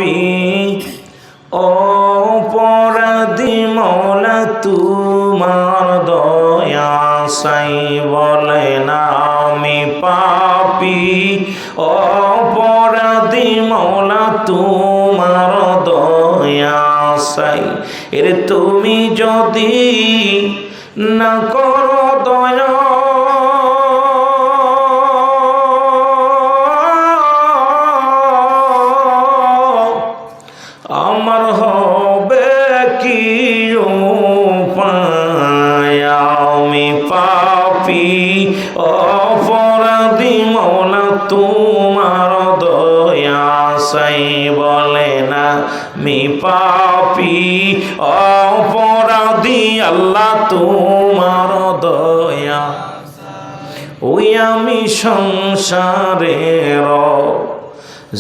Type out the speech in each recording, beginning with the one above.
পাপী অপরাধী মৌলা তোমার দয়া চাই বলেন আমি পাপী অপরাধী মৌলা তোমার দয়া চাই। এর তুমি যদি না করো দয়া আমার হবে কি উপায়? আমি পাপী অপরাধী মৌলা তোমার দয়া চাই বলেন আমি পাপী অপরাধী আল্লাহ তোমার দয়া। ওই আমি সংসারের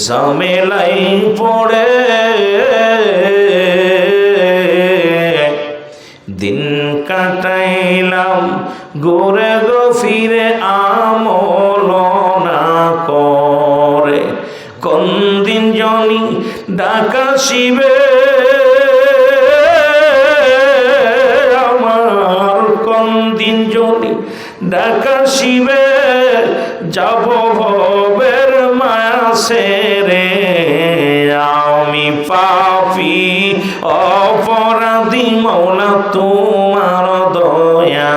ঝামেলাই পড়ে দিন কাটাইলাম গোরে গফিরে আমল না করে। কোন দিন জনি ডাকা শিবে আমার কোন দিন জনি ডাকা শিবে যাব ভবের মায়া সেরে। আমি পাপী অপরাধী মৌলা তোমার দয়া